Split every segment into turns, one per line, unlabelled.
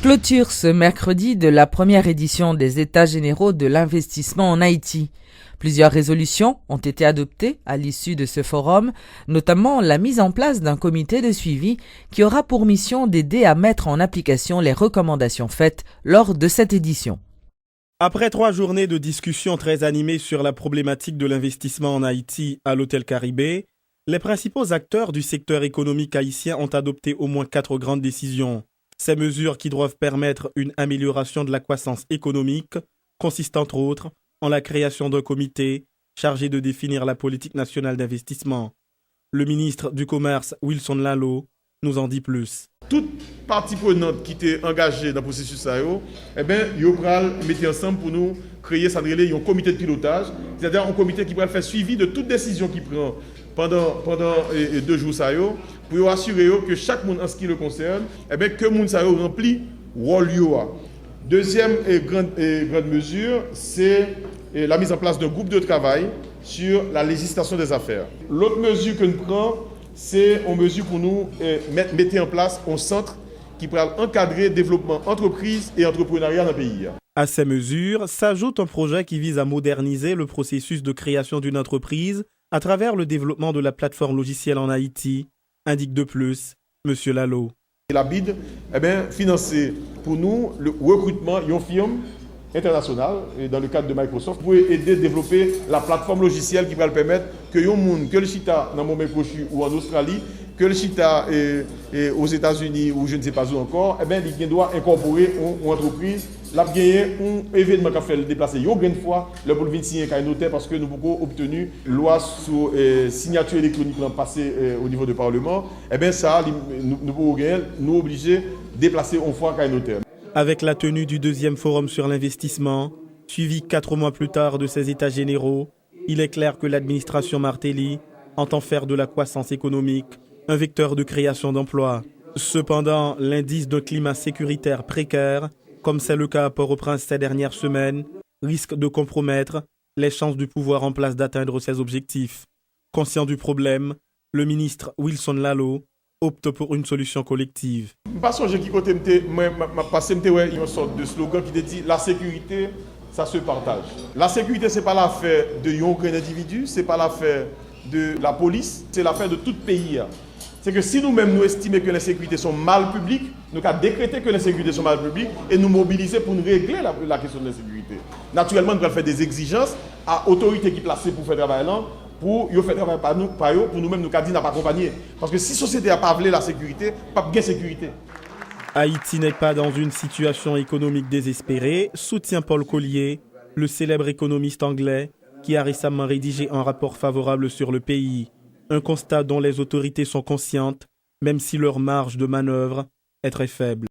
Clôture ce mercredi de la première édition des États généraux de l'investissement en Haïti. Plusieurs résolutions ont été adoptées à l'issue de ce forum, notamment la mise en place d'un comité de suivi qui aura pour mission d'aider à mettre en application les recommandations faites lors de cette édition.
Après 3 journées de discussions très animées sur la problématique de l'investissement en Haïti à l'Hôtel Caribé, les principaux acteurs du secteur économique haïtien ont adopté au moins 4 grandes décisions. Ces mesures qui doivent permettre une amélioration de la croissance économique consistent entre autres en la création d'un comité chargé de définir la politique nationale d'investissement. Le ministre du Commerce, Wilson Lalo, nous en dit plus.
Toute partie prenante qui était engagée dans le processus, ils vont mettre ensemble pour nous créer un comité de pilotage, c'est-à-dire un comité qui va faire suivi de toute décision qu'il prend pendant 2 jours, pour assurer que chaque monde en ce qui le concerne, que le monde remplit le rôle. Deuxième grande mesure, c'est la mise en place d'un groupe de travail sur la législation des affaires. L'autre mesure que nous prenons, c'est une mesure pour nous mettre en place un centre qui pourra encadrer le développement entreprise et entrepreneuriat dans le pays.
À ces mesures s'ajoute un projet qui vise à moderniser le processus de création d'une entreprise à travers le développement de la plateforme logicielle en Haïti, indique de plus M. Lalo.
La BID financer pour nous le recrutement d'une firme internationale dans le cadre de Microsoft pour aider à développer la plateforme logicielle qui va le permettre que le chita dans le moment prochain ou en Australie, que le chita aux États-Unis ou je ne sais pas où encore, il doit incorporer une entreprise. Là, il y a un événement qui a fait le déplacer. Il y a une fois, le pour venir signer un notaire parce que nous avons obtenu une loi sur signature électronique passée au niveau du Parlement. Ça, nous pouvons nous obliger de déplacer une fois un notaire.
Avec la tenue du 2e forum sur l'investissement, suivi 4 mois plus tard de ces États généraux, il est clair que l'administration Martelly entend faire de la croissance économique un vecteur de création d'emplois. Cependant, l'indice d'un climat sécuritaire précaire, comme c'est le cas à Port-au-Prince ces dernières semaines, risque de compromettre les chances du pouvoir en place d'atteindre ses objectifs. Conscient du problème, le ministre Wilson Lalo opte pour une solution collective.
Parce que j'ai passé une sorte de slogan qui dit la sécurité, ça se partage. La sécurité, ce n'est pas l'affaire de un individu, ce n'est pas l'affaire de la police, c'est l'affaire de tout pays. C'est que si nous-mêmes nous estimons que les sécurités sont mal publiques, nous avons décrété que les sécurités sont mal publiques et nous mobiliser pour nous régler la question de la sécurité. Naturellement, nous allons faire des exigences à l'autorité qui est placée pour faire travail là, pour faire travail par nous, pour nous-mêmes nous dire n'a pas accompagner. Parce que si la société n'a pas voulu la sécurité, pas de sécurité.
Haïti n'est pas dans une situation économique désespérée, soutient Paul Collier, le célèbre économiste anglais, qui a récemment rédigé un rapport favorable sur le pays. Un constat dont les autorités sont conscientes, même si leur marge de manœuvre est très faible.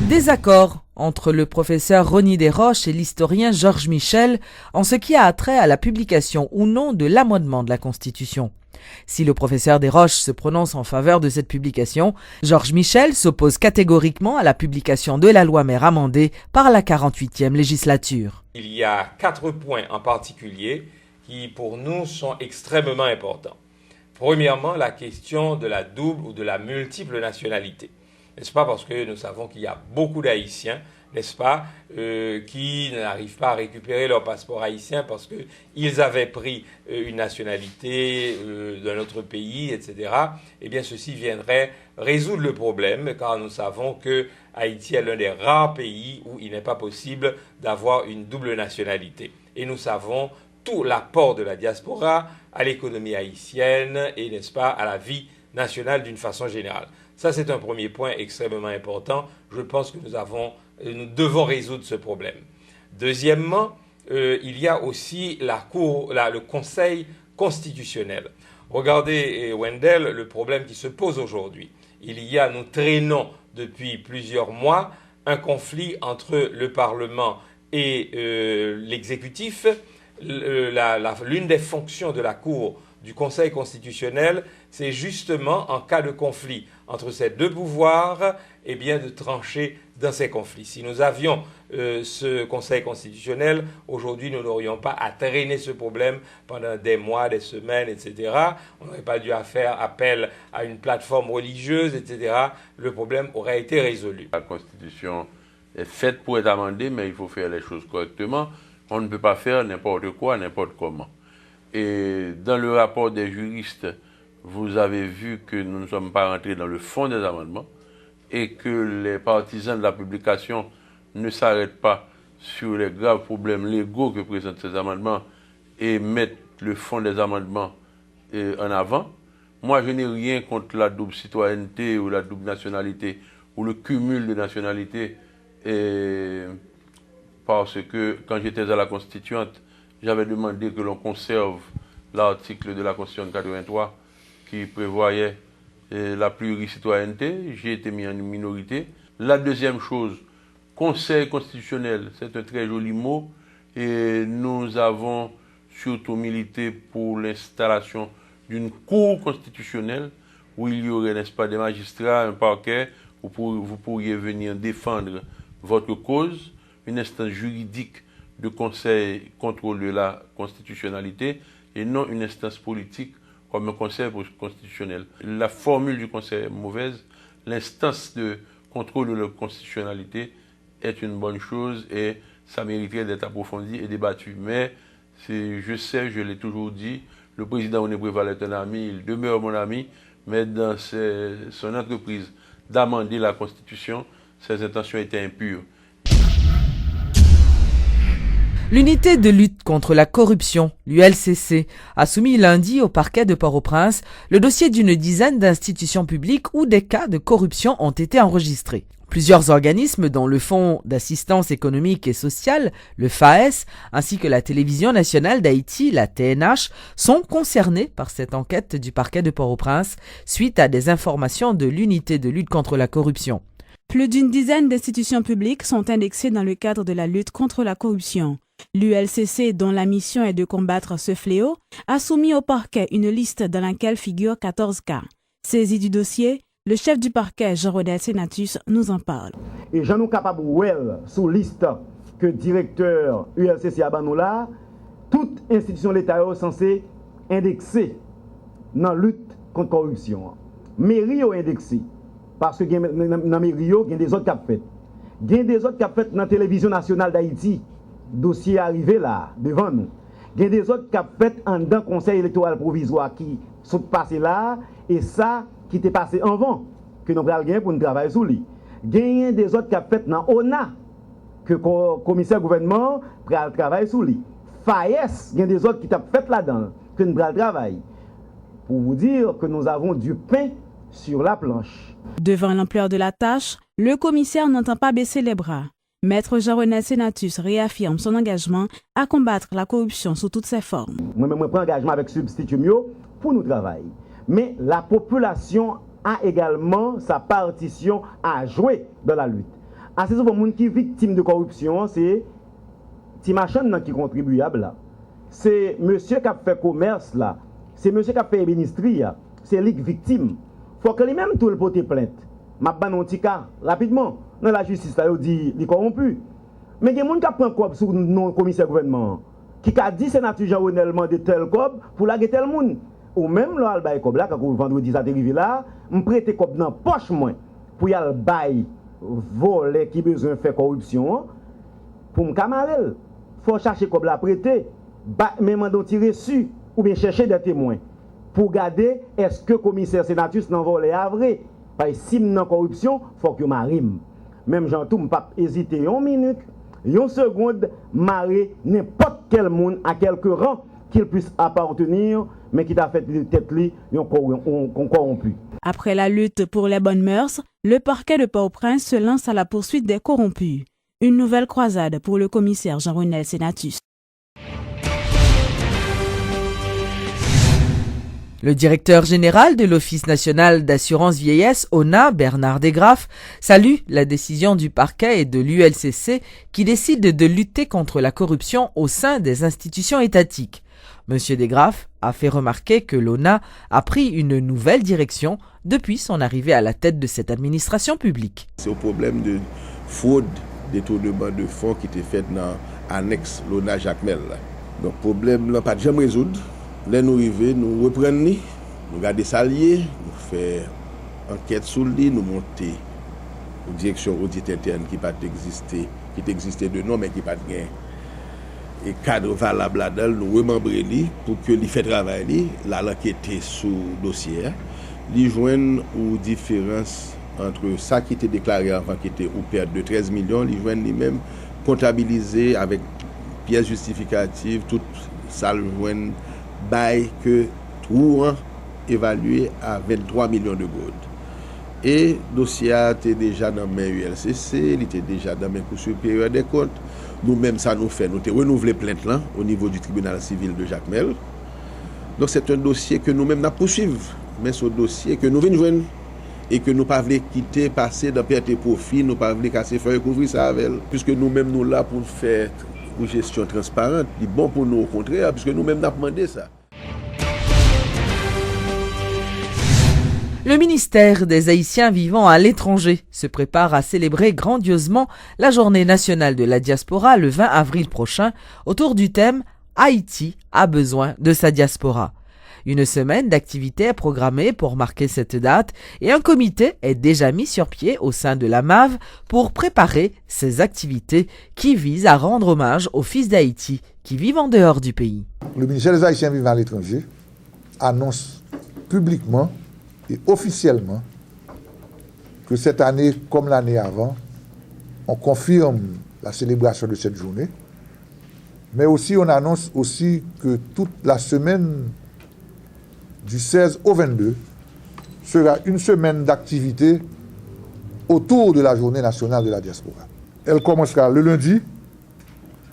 Désaccord entre le professeur Rony Desroches et l'historien Georges Michel en ce qui a trait à la publication ou non de l'amendement de la Constitution. Si le professeur Desroches se prononce en faveur de cette publication, Georges Michel s'oppose catégoriquement à la publication de la loi mère amendée par la 48e législature.
Il y a 4 points en particulier qui pour nous sont extrêmement importants. Premièrement, la question de la double ou de la multiple nationalité. N'est-ce pas, parce que nous savons qu'il y a beaucoup d'Haïtiens, n'est-ce pas, qui n'arrivent pas à récupérer leur passeport haïtien parce qu'ils avaient pris une nationalité d'un autre pays, etc. Eh bien, ceci viendrait résoudre le problème, car nous savons que Haïti est l'un des rares pays où il n'est pas possible d'avoir une double nationalité. Et nous savons tout l'apport de la diaspora à l'économie haïtienne et, n'est-ce pas, à la vie nationale d'une façon générale. Ça, c'est un premier point extrêmement important. Je pense que nous devons résoudre ce problème. Deuxièmement, il y a aussi le Conseil constitutionnel. Regardez, Wendell, le problème qui se pose aujourd'hui. Nous traînons depuis plusieurs mois un conflit entre le Parlement et l'exécutif. L'une des fonctions de la Cour du Conseil constitutionnel, c'est justement en cas de conflit entre ces deux pouvoirs, eh bien de trancher dans ces conflits. Si nous avions ce Conseil constitutionnel, aujourd'hui nous n'aurions pas à traîner ce problème pendant des mois, des semaines, etc. On n'aurait pas dû faire appel à une plateforme religieuse, etc. Le problème aurait été résolu.
La Constitution est faite pour être amendée, mais il faut faire les choses correctement. On ne peut pas faire n'importe quoi, n'importe comment. Et dans le rapport des juristes, vous avez vu que nous ne sommes pas rentrés dans le fond des amendements et que les partisans de la publication ne s'arrêtent pas sur les graves problèmes légaux que présentent ces amendements et mettent le fond des amendements en avant. Moi, je n'ai rien contre la double citoyenneté ou la double nationalité ou le cumul de nationalités parce que quand j'étais à la Constituante, j'avais demandé que l'on conserve l'article de la Constitution 83 qui prévoyait la pluricitoyenneté. J'ai été mis en minorité. La deuxième chose, Conseil constitutionnel, c'est un très joli mot et nous avons surtout milité pour l'installation d'une cour constitutionnelle où il y aurait, n'est-ce pas, des magistrats, un parquet, où vous pourriez venir défendre votre cause, une instance juridique de conseil contrôle de la constitutionnalité et non une instance politique comme un conseil constitutionnel. La formule du conseil est mauvaise, l'instance de contrôle de la constitutionnalité est une bonne chose et ça mériterait d'être approfondi et débattu. Mais je sais, je l'ai toujours dit, le président René Préval est un ami, il demeure mon ami, mais dans son entreprise d'amender la Constitution, ses intentions étaient impures.
L'unité de lutte contre la corruption, l'ULCC, a soumis lundi au parquet de Port-au-Prince le dossier d'une dizaine d'institutions publiques où des cas de corruption ont été enregistrés. Plusieurs organismes, dont le Fonds d'assistance économique et sociale, le FAES, ainsi que la Télévision nationale d'Haïti, la TNH, sont concernés par cette enquête du parquet de Port-au-Prince suite à des informations de l'unité de lutte contre la corruption.
Plus d'une dizaine d'institutions publiques sont indexées dans le cadre de la lutte contre la corruption. L'ULCC, dont la mission est de combattre ce fléau, a soumis au parquet une liste dans laquelle figurent 14 cas. Saisi du dossier, le chef du parquet, Jean-Rodel Senatus, nous en parle.
Et j'en suis capable de sous liste que directeur ULCC a là, toute institution de l'État est censée indexer dans la lutte contre la corruption. Mairie est indexée, parce que dans la mairie, il y a des autres qui ont fait. Il y a des autres qui ont fait dans la télévision nationale d'Haïti. Dossier arrivé là, devant nous. Il y a des autres qui ont fait en dans conseil électoral provisoire qui sont passés là, et ça qui était passé avant, que nous avons gagné pour nous travailler sur lui. Il y a des autres qui ont fait dans ONA, que le commissaire gouvernement va travailler sur lui. FAES, il y a des autres qui ont fait là-dedans, que nous allons travailler. Pour vous dire que nous avons du pain sur la planche.
Devant l'ampleur de la tâche, le commissaire n'entend pas baisser les bras. Maître Jean-René Senatus réaffirme son engagement à combattre la corruption sous toutes ses formes.
Moi-même, je prends engagement avec substitut pour nous travailler. Mais la population a également sa partition à jouer dans la lutte. Assez souvent, les gens qui sont victimes de corruption, c'est Timachan qui est contribuable. C'est monsieur qui a fait commerce, là. C'est monsieur qui a fait ministrie, c'est lui qui est victime. Il faut que lui-même tout le porte plainte. Je vais vous dire rapidement. Dans la justice, il dit qu'il est corrompu. Mais il y a des gens qui prennent quoi sur le commissaire gouvernement qui a dit sénateur Jean-Renel de tel cob pour laguer tel monde. Ou même là, le cob là, quand vendredi ça arrivé là, je prête cob dans poche moi pour y aller bail voler qui besoin faire corruption pour me camarer. Faut chercher cob là prêter, même dans tirer dessus ou bien chercher des témoins pour garder est-ce que commissaire sénatus n'en volé à vrai. Parce que si non corruption, faut que m'arrime. Même Jean tout, je pas hésiter une minute, une seconde, marrer n'importe quel monde à quelque rang qu'il puisse appartenir, mais qui t'a fait tête li, on corrompu.
Après la lutte pour les bonnes mœurs, le parquet de Port-au-Prince se lance à la poursuite des corrompus. Une nouvelle croisade pour le commissaire Jean-Renel Senatus.
Le directeur général de l'Office national d'assurance vieillesse, ONA, Bernard Desgraffes, salue la décision du parquet et de l'ULCC qui décide de lutter contre la corruption au sein des institutions étatiques. Monsieur Desgraffes a fait remarquer que l'ONA a pris une nouvelle direction depuis son arrivée à la tête de cette administration publique.
C'est au problème de fraude, détournement de fonds qui était fait dans l'annexe l'ONA Jacmel. Donc le problème là pas de jamais résoudre. Là nous arrivons, nous reprenons, nous gardons ça lié, nous faisons enquête sur lui, nous montons une direction audit interne qui pas existé, qui existait de nom mais qui pas de gain. Et cadre valable là-dedans, nous remembrer lui pour que lui fait travail lui, là l'enquêter sur dossier, lui joindre aux différences entre ça qui était déclaré avant qui était ou perte de 13 millions, lui joindre lui-même comptabiliser avec pièces justificatives tout ça le joindre bail que tout évalué à 23 millions de gourdes. Et le dossier était déjà dans mes ULCC, il était déjà dans mes cours supérieurs des comptes. Nous-mêmes, ça nous fait, nous avons renouvelé plainte là, au niveau du tribunal civil de Jacmel. Donc c'est un dossier que nous-mêmes nous poursuivons, mais ce dossier que nous venons joindre et que nous ne pouvons pas quitter, passer dans perte et profit, nous ne pouvons pas casser, faire couvrir ça avec elle. Puisque nous-mêmes, nous là pour faire une gestion transparente, c'est bon pour nous au contraire, puisque nous-mêmes, nous avons demandé ça.
Le ministère des Haïtiens vivant à l'étranger se prépare à célébrer grandiosement la Journée nationale de la diaspora le 20 avril prochain autour du thème « Haïti a besoin de sa diaspora ». Une semaine d'activités est programmée pour marquer cette date et un comité est déjà mis sur pied au sein de la MAV pour préparer ces activités qui visent à rendre hommage aux fils d'Haïti qui vivent en dehors du pays.
Le ministère des Haïtiens vivant à l'étranger annonce publiquement et officiellement que cette année, comme l'année avant, on confirme la célébration de cette journée, mais aussi on annonce aussi que toute la semaine du 16 au 22 sera une semaine d'activité autour de la journée nationale de la diaspora. Elle commencera le lundi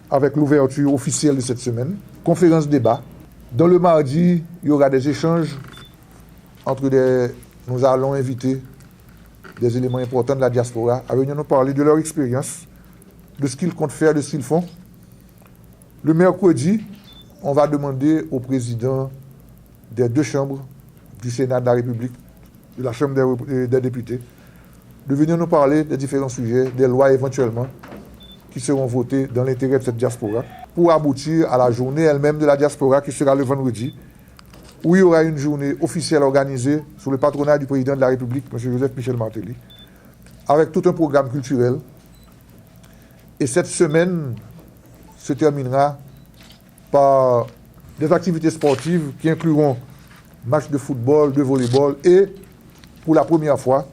avec l'ouverture officielle de cette semaine, conférence débat. Dans le mardi, il y aura des échanges nous allons inviter des éléments importants de la diaspora à venir nous parler de leur expérience, de ce qu'ils comptent faire, de ce qu'ils font. Le mercredi, on va demander au président des deux chambres du Sénat de la République, de la Chambre des députés, de venir nous parler des différents sujets, des lois éventuellement, qui seront votées dans l'intérêt de cette diaspora, pour aboutir à la journée elle-même de la diaspora qui sera le vendredi, où il y aura une journée officielle organisée sous le patronat du président de la République, M. Joseph Michel Martelly, avec tout un programme culturel. Et cette semaine se terminera par des activités sportives qui incluront matchs de football, de volleyball et, pour la première fois,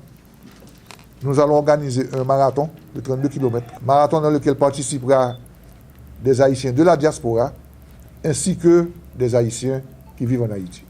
nous allons organiser un marathon de 32 km, marathon dans lequel participera des Haïtiens de la diaspora ainsi que des Haïtiens qui vivent en Haïti.